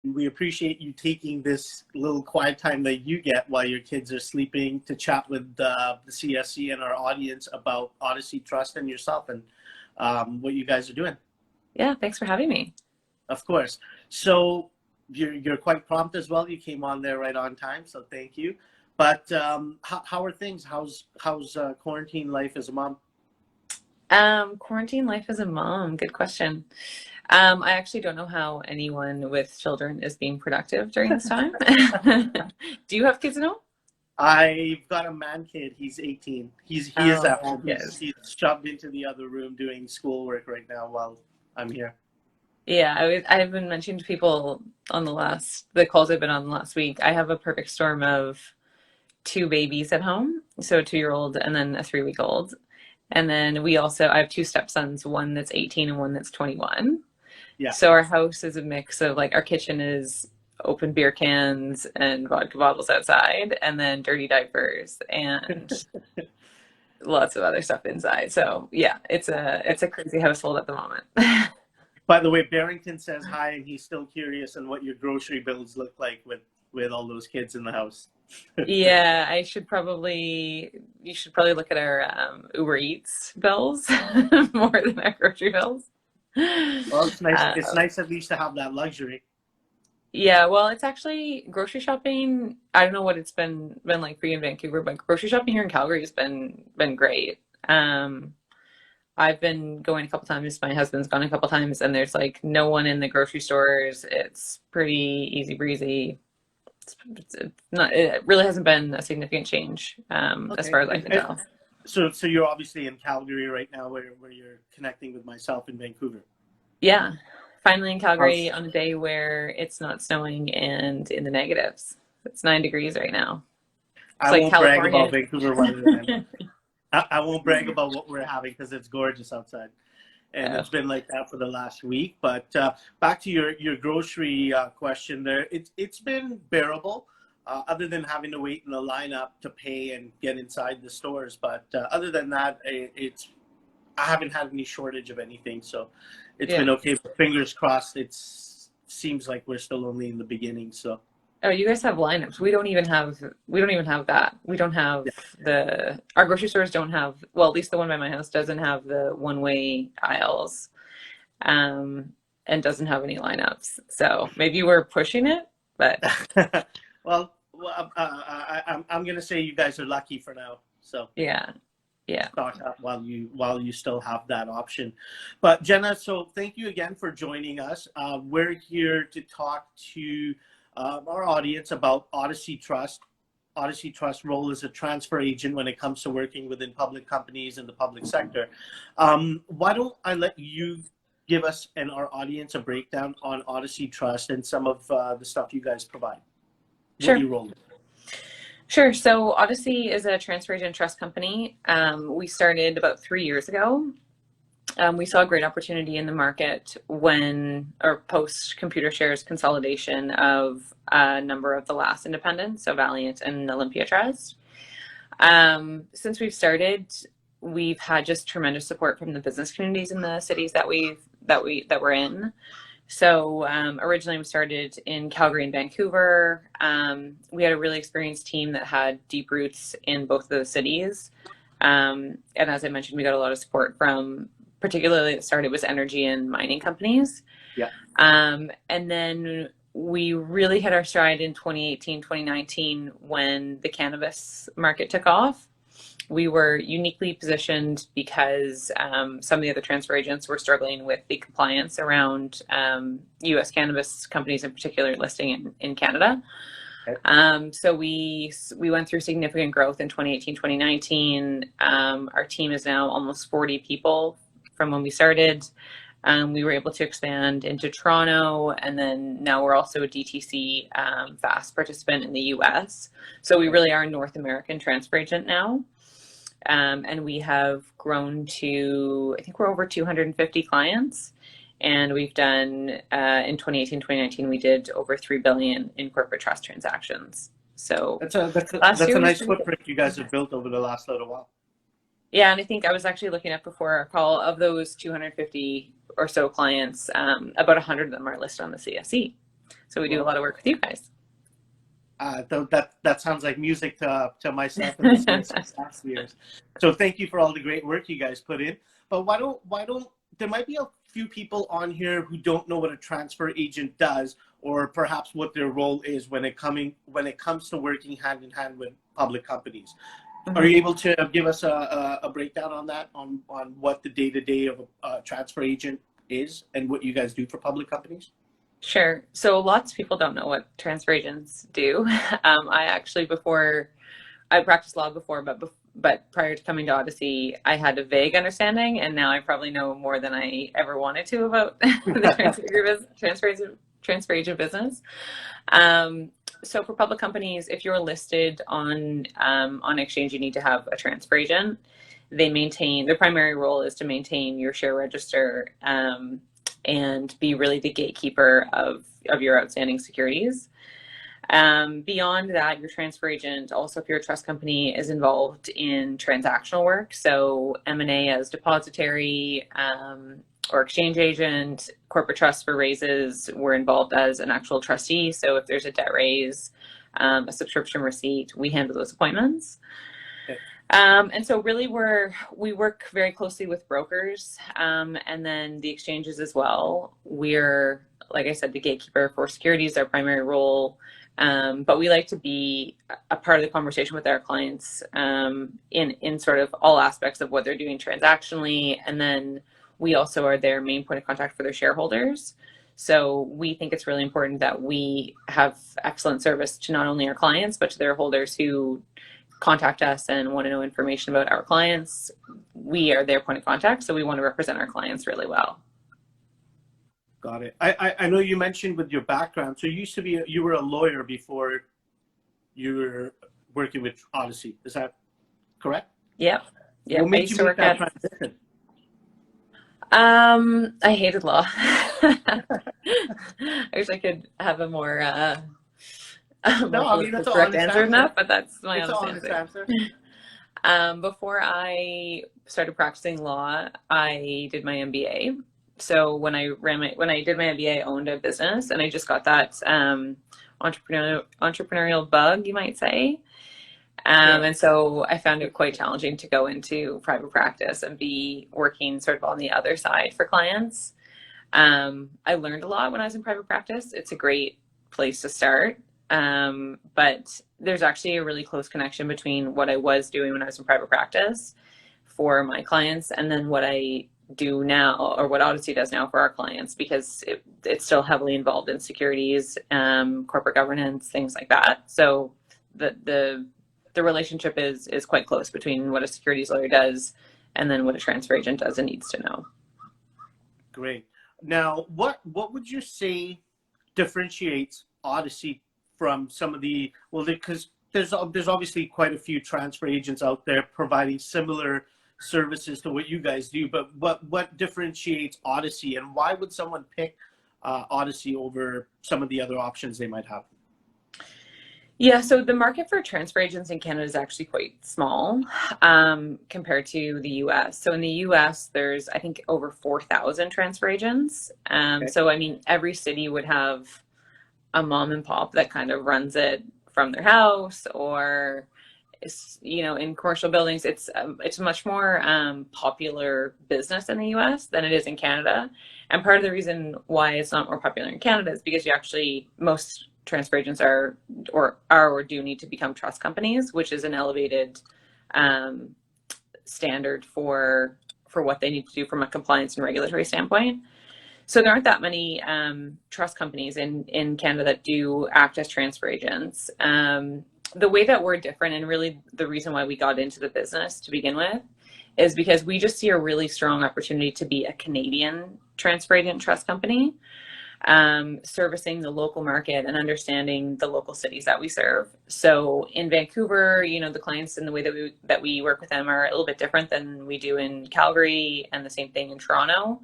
We appreciate you taking this little quiet time that you get while your kids are sleeping to chat with the CSE and our audience about Odyssey Trust and yourself and what you guys are doing. Yeah, thanks for having me. Of course. So you're quite prompt as well. You came on there right on time, so thank you. But how are things? How's quarantine life as a mom? Quarantine life as a mom, good question. I actually don't know how anyone with children is being productive during this time. Do you have kids at home? I've got a man kid. He's 18. He is at home. Yes. He's shoved into the other room doing schoolwork right now while I'm here. Yeah, I've been mentioning to people on the calls I've been on last week. I have a perfect storm of two babies at home, so a 2-year-old and then a 3-week-old. And then I have two stepsons, one that's 18 and one that's 21. Yeah. So our house is a mix of like our kitchen is open beer cans and vodka bottles outside, and then dirty diapers and lots of other stuff inside. So yeah, it's a crazy household at the moment. By the way, Barrington says hi, and he's still curious on what your grocery bills look like with all those kids in the house. Yeah, you should probably look at our Uber Eats bills more than our grocery bills. Well, it's nice. It's nice at least to have that luxury. Yeah, well, it's actually grocery shopping. I don't know what it's been like for you in Vancouver, but grocery shopping here in Calgary has been great. I've been going a couple times. My husband's gone a couple times, and there's like no one in the grocery stores. It's pretty easy breezy. It really hasn't been a significant change as far as I can tell. So you're obviously in Calgary right now, where you're connecting with myself in Vancouver. Yeah, finally in Calgary on a day where it's not snowing and in the negatives. It's 9 degrees right now. I won't brag about Vancouver weather. I won't brag about what we're having because it's gorgeous outside. And it's been like that for the last week. But back to your grocery question there, it's been bearable, other than having to wait in the lineup to pay and get inside the stores. But other than that, I haven't had any shortage of anything. So it's been okay. But fingers crossed, it seems like we're still only in the beginning. So. Oh, you guys have lineups. We don't even have that. We don't have our grocery stores don't have, well, at least the one by my house doesn't have the one-way aisles, and doesn't have any lineups. So maybe we're pushing it, but. well, I'm going to say you guys are lucky for now. So yeah. Stock up while you still have that option. But Jenna, so thank you again for joining us. We're here to talk to our audience about Odyssey Trust. Odyssey Trust role as a transfer agent when it comes to working within public companies in the public sector. Why don't I let you give us and our audience a breakdown on Odyssey Trust and some of the stuff you guys provide? Sure. What you roll with. Sure. So Odyssey is a transfer agent trust company. We started about 3 years ago. We saw a great opportunity in the market post Computer Shares consolidation of a number of the last independents, so Valiant and Olympia Trust. Since we've started, we've had just tremendous support from the business communities in the cities that we're in. So originally we started in Calgary and Vancouver. We had a really experienced team that had deep roots in both of those cities. And as I mentioned, we got a lot of support from, particularly at the start, it was energy and mining companies. Yeah. And then we really hit our stride in 2018, 2019 when the cannabis market took off. We were uniquely positioned because some of the other transfer agents were struggling with the compliance around U.S. cannabis companies, in particular, listing in Canada. Okay. So we went through significant growth in 2018, 2019. Our team is now almost 40 people from when we started. We were able to expand into Toronto, and then now we're also a DTC fast participant in the US. So we really are a North American transfer agent now. And we have grown to, I think we're over 250 clients. And we've done, in 2018, 2019, we did over $3 billion in corporate trust transactions. So that's a nice footprint you guys have built over the last little while. Yeah, and I think I was actually looking at before our call, of those 250 or so clients, about 100 of them are listed on the CSE. So we do a lot of work with you guys. That sounds like music to myself and the CSE staff years. So thank you for all the great work you guys put in. But why don't there might be a few people on here who don't know what a transfer agent does, or perhaps what their role is when it comes to working hand in hand with public companies. Mm-hmm. Are you able to give us a breakdown on that, on what the day-to-day of a transfer agent is and what you guys do for public companies? Sure. So lots of people don't know what transfer agents do. I practiced law before, but prior to coming to Odyssey, I had a vague understanding, and now I probably know more than I ever wanted to about the transfer agent business. So for public companies, if you're listed on exchange, you need to have a transfer agent. Their primary role is to maintain your share register and be really the gatekeeper of your outstanding securities. Beyond that, your transfer agent, also if you're a trust company, is involved in transactional work. So M&A as depository or exchange agent, corporate trust for raises, we're involved as an actual trustee. So if there's a debt raise, a subscription receipt, we handle those appointments. Okay. And so really we work very closely with brokers and then the exchanges as well. We're, like I said, the gatekeeper for securities, our primary role. But we like to be a part of the conversation with our clients in sort of all aspects of what they're doing transactionally. And then we also are their main point of contact for their shareholders. So we think it's really important that we have excellent service to not only our clients, but to their holders who contact us and want to know information about our clients. We are their point of contact, so we want to represent our clients really well. Got it. I know you mentioned with your background, so you were a lawyer before you were working with Odyssey. Is that correct? Yep. Yeah. What made you make that transition? I hated law. I wish I could have a more correct answer than that, but that's my honest answer. Before I started practicing law, I did my MBA. So when I did my MBA, I owned a business, and I just got that entrepreneurial bug, you might say. And so I found it quite challenging to go into private practice and be working sort of on the other side for clients. I learned a lot when I was in private practice. It's a great place to start. But there's actually a really close connection between what I was doing when I was in private practice for my clients and then what I do now, or what Odyssey does now for our clients, because it's still heavily involved in securities, corporate governance, things like that. So the relationship is quite close between what a securities lawyer does and then what a transfer agent does and needs to know. Great. Now, what would you say differentiates Odyssey from some of because there's obviously quite a few transfer agents out there providing similar services to what you guys do, but what differentiates Odyssey, and why would someone pick Odyssey over some of the other options they might have? Yeah, so the market for transfer agents in Canada is actually quite small compared to the US. So in the US, there's, I think, over 4,000 transfer agents. Okay. So, I mean, every city would have a mom and pop that kind of runs it from their house, or, in commercial buildings. It's a much more popular business in the US than it is in Canada. And part of the reason why it's not more popular in Canada is because most transfer agents are or do need to become trust companies, which is an elevated standard for what they need to do from a compliance and regulatory standpoint. So there aren't that many trust companies in Canada that do act as transfer agents. The way that we're different, and really the reason why we got into the business to begin with, is because we just see a really strong opportunity to be a Canadian transfer agent trust company, servicing the local market and understanding the local cities that we serve. So in Vancouver, the clients and the way that we work with them are a little bit different than we do in Calgary, and the same thing in Toronto.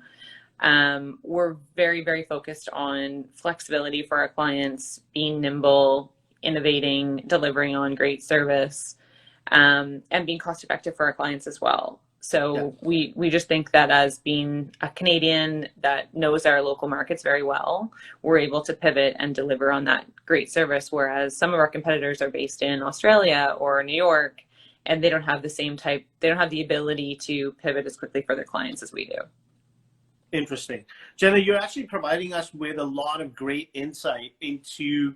We're very, very focused on flexibility for our clients, being nimble, innovating, delivering on great service, and being cost effective for our clients as well. So we just think that as being a Canadian that knows our local markets very well, we're able to pivot and deliver on that great service. Whereas some of our competitors are based in Australia or New York, and they don't have they don't have the ability to pivot as quickly for their clients as we do. Interesting. Jenna, you're actually providing us with a lot of great insight into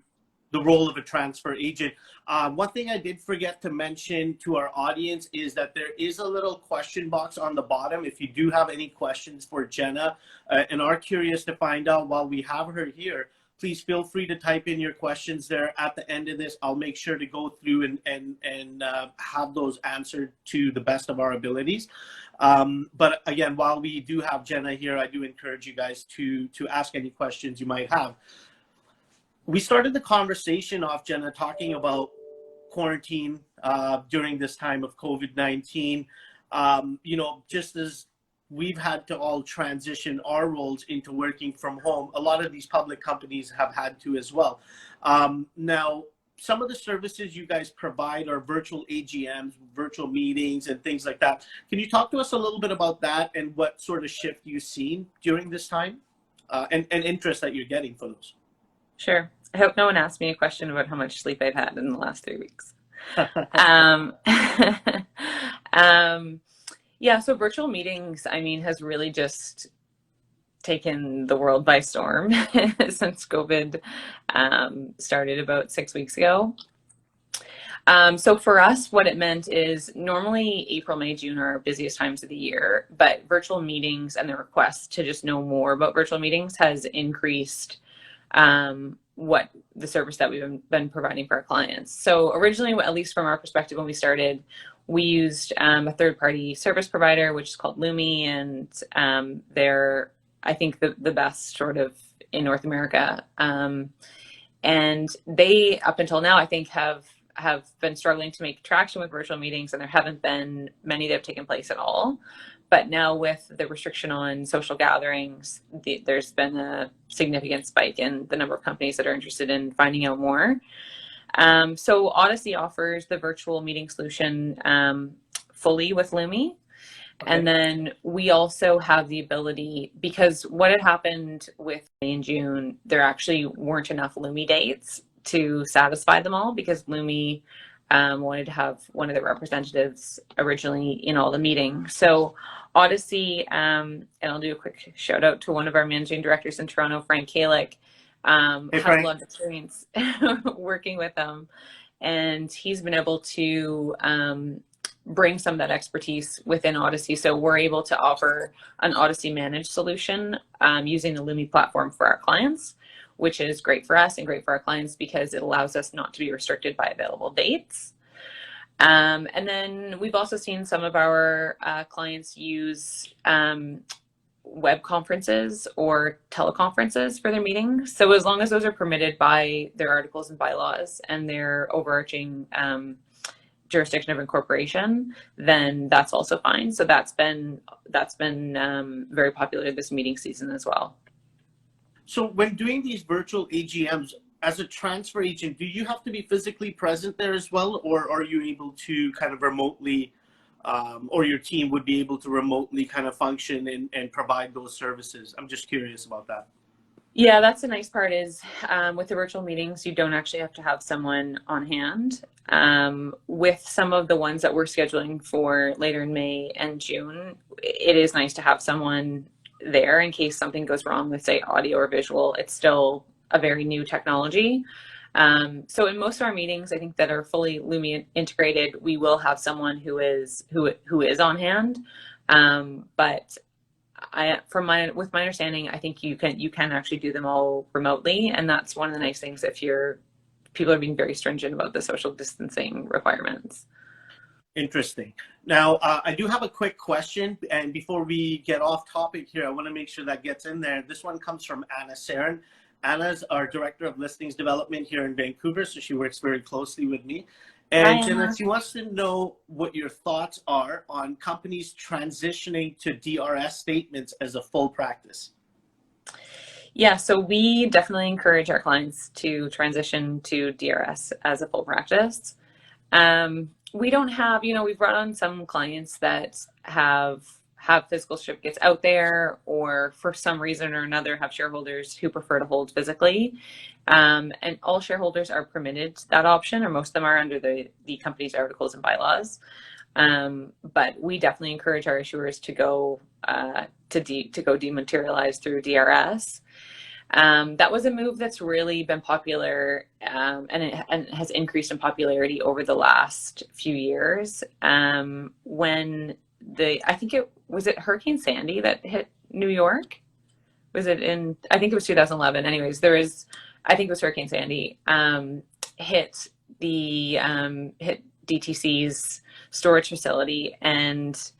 the role of a transfer agent. One thing I did forget to mention to our audience is that there is a little question box on the bottom. If you do have any questions for Jenna and are curious to find out while we have her here, please feel free to type in your questions there at the end of this. I'll make sure to go through and have those answered to the best of our abilities. But again, while we do have Jenna here, I do encourage you guys to ask any questions you might have. We started the conversation off, Jenna, talking about quarantine during this time of COVID-19. You know, just as we've had to all transition our roles into working from home, a lot of these public companies have had to as well. Now, some of the services you guys provide are virtual AGMs, virtual meetings, and things like that. Can you talk to us a little bit about that and what sort of shift you've seen during this time and interest that you're getting for those? Sure. I hope no one asked me a question about how much sleep I've had in the last 3 weeks. Yeah, so virtual meetings, I mean, has really just taken the world by storm since COVID started about 6 weeks ago. So for us, what it meant is normally April, May, June are our busiest times of the year, but virtual meetings and the request to just know more about virtual meetings has increased what the service that we've been providing for our clients. So originally, at least from our perspective, when we started, we used a third-party service provider, which is called Lumi, and they're, I think, the best sort of in North America. And they, up until now, I think have been struggling to make traction with virtual meetings, and there haven't been many that have taken place at all. But now with the restriction on social gatherings, there's been a significant spike in the number of companies that are interested in finding out more. So Odyssey offers the virtual meeting solution fully with Lumi. Okay. And then we also have the ability, because what had happened with May and June, there actually weren't enough Lumi dates to satisfy them all, because Lumi wanted to have one of the representatives originally in all the meetings. So Odyssey, and I'll do a quick shout out to one of our managing directors in Toronto, Frank Kaye, has a lot of experience working with them, and he's been able to bring some of that expertise within Odyssey. So we're able to offer an Odyssey managed solution using the Lumi platform for our clients, which is great for us and great for our clients because it allows us not to be restricted by available dates. And then we've also seen some of our clients use web conferences or teleconferences for their meetings. So as long as those are permitted by their articles and bylaws and their overarching jurisdiction of incorporation, then that's also fine. So that's been very popular this meeting season as well. So when doing these virtual AGMs, as a transfer agent, do you have to be physically present there as well, or are you able to kind of remotely, or your team would be able to remotely kind of function and provide those services? I'm just curious about that. Yeah, that's the nice part is with the virtual meetings, you don't actually have to have someone on hand. With some of the ones that we're scheduling for later in May and June, it is nice to have someone there in case something goes wrong with, say, audio or visual. It's still a very new technology. So in most of our meetings, I think that are fully Lumi integrated, we will have someone who is on hand. But with my understanding, I think you can actually do them all remotely, and that's one of the nice things if people are being very stringent about the social distancing requirements. Interesting. Now, I do have a quick question, and before we get off topic here, I want to make sure that gets in there. This one comes from Anna Sarin. Anna's our Director of Listings Development here in Vancouver, so she works very closely with me. And Jenna, she wants to know what your thoughts are on companies transitioning to DRS statements as a full practice. Yeah, so we definitely encourage our clients to transition to DRS as a full practice. We don't have, we've brought on some clients that have physical certificates out there, or for some reason or another have shareholders who prefer to hold physically. And all shareholders are permitted that option, or most of them are under the company's articles and bylaws. But we definitely encourage our issuers to go go dematerialize through DRS. That was a move that's really been popular, and it has increased in popularity over the last few years. When I think it Hurricane Sandy that hit New York. I think it was 2011. Anyways, I think it was Hurricane Sandy, hit DTC's storage facility, and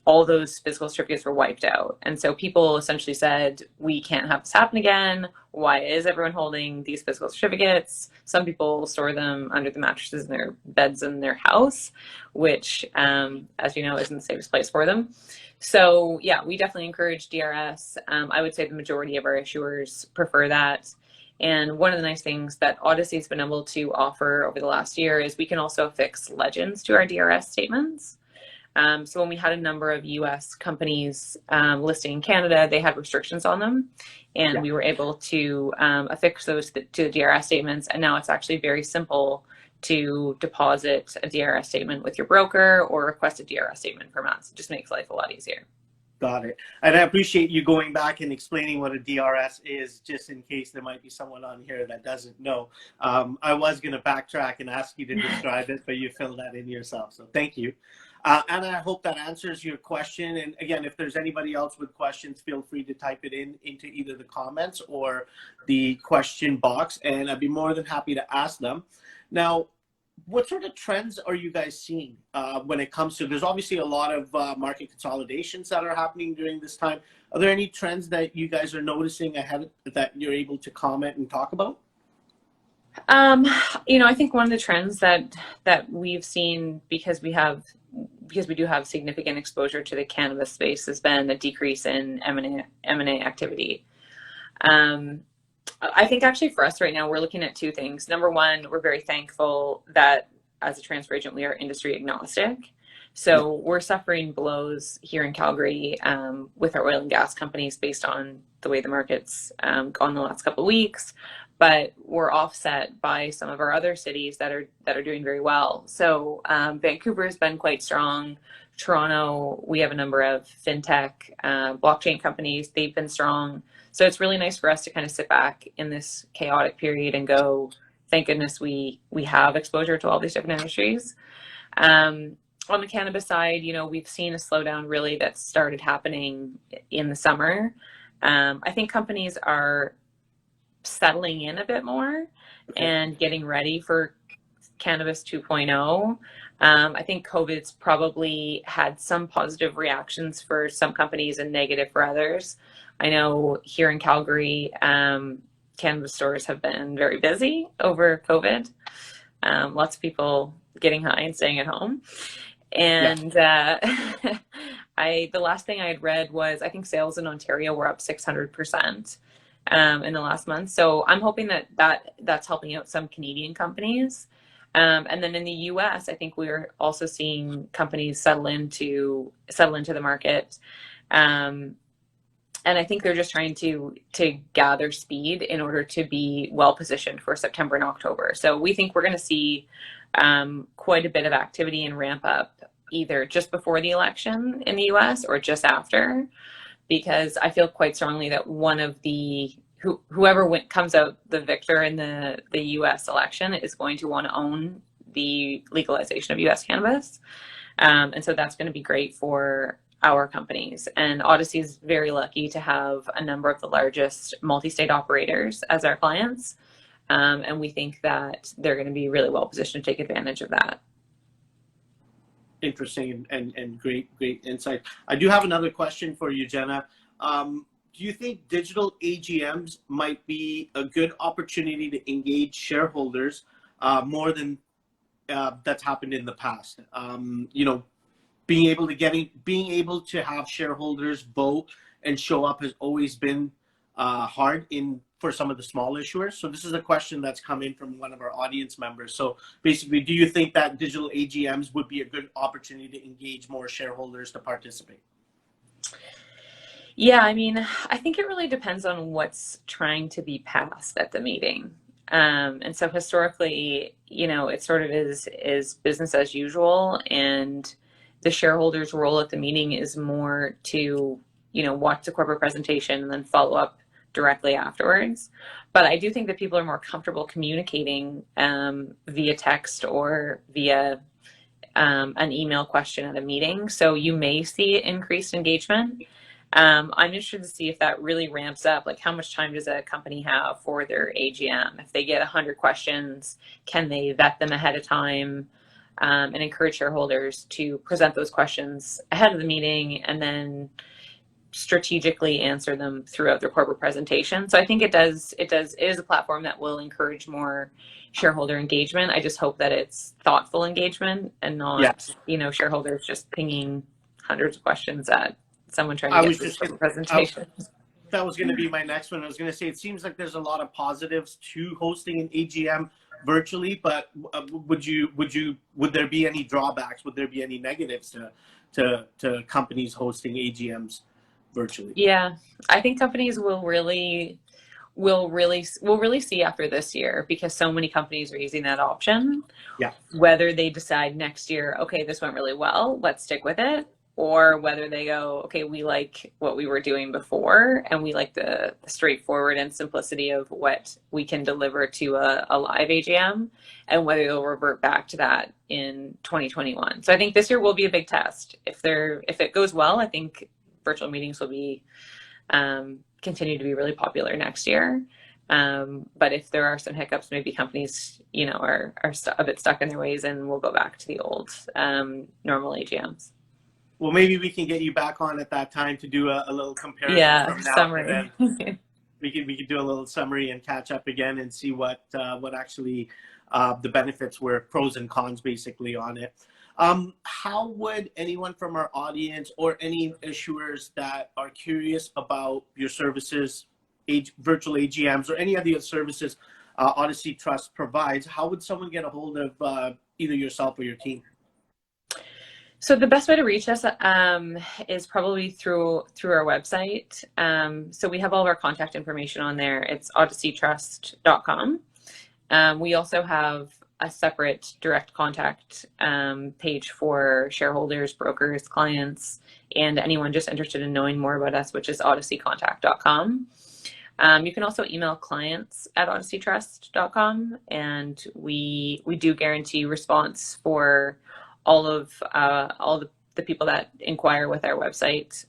all those physical certificates were wiped out. And so people essentially said, we can't have this happen again. Why is everyone holding these physical certificates? Some people store them under the mattresses in their beds in their house, which, as you know, isn't the safest place for them. So yeah, we definitely encourage DRS. I would say the majority of our issuers prefer that. And one of the nice things that Odyssey has been able to offer over the last year is we can also affix legends to our DRS statements. So when we had a number of US companies listing in Canada, they had restrictions on them, and we were able to affix those to the DRS statements. And now it's actually very simple to deposit a DRS statement with your broker or request a DRS statement per month. It just makes life a lot easier. Got it. And I appreciate you going back and explaining what a DRS is, just in case there might be someone on here that doesn't know. I was going to backtrack and ask you to describe it, but you filled that in yourself. So thank you. And I hope that answers your question. And again, if there's anybody else with questions, feel free to type it into either the comments or the question box, and I'd be more than happy to ask them. Now, what sort of trends are you guys seeing when it comes to, there's obviously a lot of market consolidations that are happening during this time. Are there any trends that you guys are noticing ahead that you're able to comment and talk about? I think one of the trends that we've seen, because we do have significant exposure to the cannabis space, has been a decrease in M&A activity. I think actually for us right now, we're looking at two things. Number one, we're very thankful that as a transfer agent, we are industry agnostic. So we're suffering blows here in Calgary with our oil and gas companies based on the way the market's gone the last couple of weeks, but we're offset by some of our other cities that are doing very well. So Vancouver has been quite strong. Toronto, we have a number of fintech, blockchain companies. They've been strong. So it's really nice for us to kind of sit back in this chaotic period and go, thank goodness we have exposure to all these different industries. On the cannabis side, we've seen a slowdown really that started happening in the summer. I think companies are settling in a bit more and getting ready for Cannabis 2.0. I think COVID's probably had some positive reactions for some companies and negative for others. I know here in Calgary, cannabis stores have been very busy over COVID. Lots of people getting high and staying at home. And the last thing I had read was I think sales in Ontario were up 600% in the last month. So I'm hoping that's helping out some Canadian companies. And then in the US, I think we're also seeing companies settle into the market. And I think they're just trying to gather speed in order to be well positioned for September and October. So we think we're going to see quite a bit of activity and ramp up either just before the election in the US or just after, because I feel quite strongly that one of whoever comes out the victor in the US election is going to want to own the legalization of US cannabis. And so that's going to be great for our companies. And Odyssey is very lucky to have a number of the largest multi-state operators as our clients. And we think that they're going to be really well positioned to take advantage of that. Interesting and great insight. I do have another question for you, Jenna. Do you think digital AGMs might be a good opportunity to engage shareholders more than that's happened in the past? Being able to have shareholders vote and show up has always been hard in for some of the small issuers? So this is a question that's come in from one of our audience members. So basically, do you think that digital AGMs would be a good opportunity to engage more shareholders to participate? Yeah, I mean, I think it really depends on what's trying to be passed at the meeting. And so historically, it sort of is business as usual, and the shareholders' role at the meeting is more to, watch the corporate presentation and then follow up directly afterwards. But I do think that people are more comfortable communicating via text or via an email question at a meeting. So you may see increased engagement. I'm interested to see if that really ramps up. Like, how much time does a company have for their AGM? If they get 100 questions, can they vet them ahead of time and encourage shareholders to present those questions ahead of the meeting and then strategically answer them throughout their corporate presentation? So I think it is a platform that will encourage more shareholder engagement. I just hope that it's thoughtful engagement and not, shareholders just pinging hundreds of questions at someone trying to get through the presentation. That was going to be my next one. I was going to say, it seems like there's a lot of positives to hosting an AGM virtually, but would there be any drawbacks? Would there be any negatives to companies hosting AGMs virtually? Yeah, I think companies will really see after this year, because so many companies are using that option. Yeah. Whether they decide next year, okay, this went really well, let's stick with it, or whether they go, okay, we like what we were doing before and we like the straightforward and simplicity of what we can deliver to a live AGM, and whether they'll revert back to that in 2021. So I think this year will be a big test. If it goes well, I think virtual meetings will be continue to be really popular next year. But if there are some hiccups, maybe companies, are a bit stuck in their ways and we'll go back to the old normal AGMs. Well, maybe we can get you back on at that time to do a little comparison. Yeah, from now summary. we could do a little summary and catch up again and see what actually the benefits were, pros and cons basically on it. How would anyone from our audience or any issuers that are curious about your services, virtual AGMs, or any of the other services Odyssey Trust provides, how would someone get a hold of either yourself or your team? So the best way to reach us is probably through our website. So we have all of our contact information on there. It's odysseytrust.com. We also have a separate direct contact page for shareholders, brokers, clients, and anyone just interested in knowing more about us, which is odysseycontact.com. You can also email clients at odysseytrust.com, and we do guarantee response for all the people that inquire with our website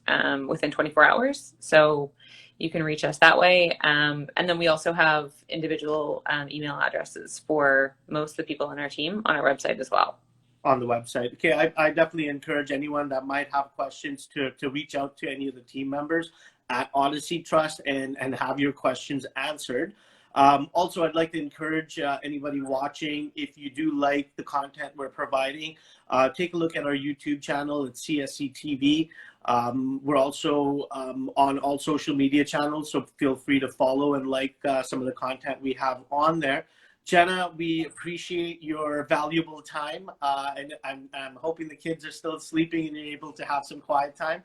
within 24 hours. So you can reach us that way. And then we also have individual email addresses for most of the people on our team on our website as well. On the website. Okay, I definitely encourage anyone that might have questions to reach out to any of the team members at Odyssey Trust and have your questions answered. Also, I'd like to encourage anybody watching, if you do like the content we're providing, take a look at our YouTube channel. It's CSE TV. We're also on all social media channels, so feel free to follow and like some of the content we have on there. Jenna, we appreciate your valuable time, and I'm hoping the kids are still sleeping and you're able to have some quiet time.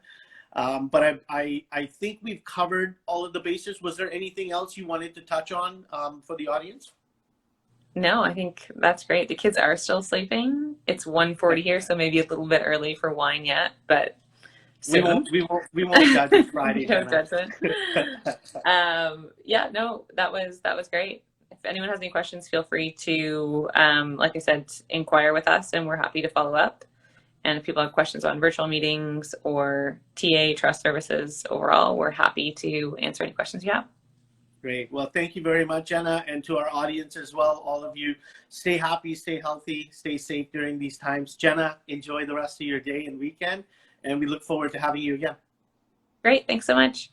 But I think we've covered all of the bases. Was there anything else you wanted to touch on for the audience? No, I think that's great. The kids are still sleeping. It's 1:40 here, so maybe a little bit early for wine yet, but soon. We won't judge it Friday. No judgment. Yeah, no, that was great. If anyone has any questions, feel free to, like I said, inquire with us, and we're happy to follow up. And if people have questions on virtual meetings or TA trust services overall, we're happy to answer any questions you have. Great. Well, thank you very much, Jenna, and to our audience as well. All of you, stay happy, stay healthy, stay safe during these times. Jenna, enjoy the rest of your day and weekend, and we look forward to having you again. Great. Thanks so much.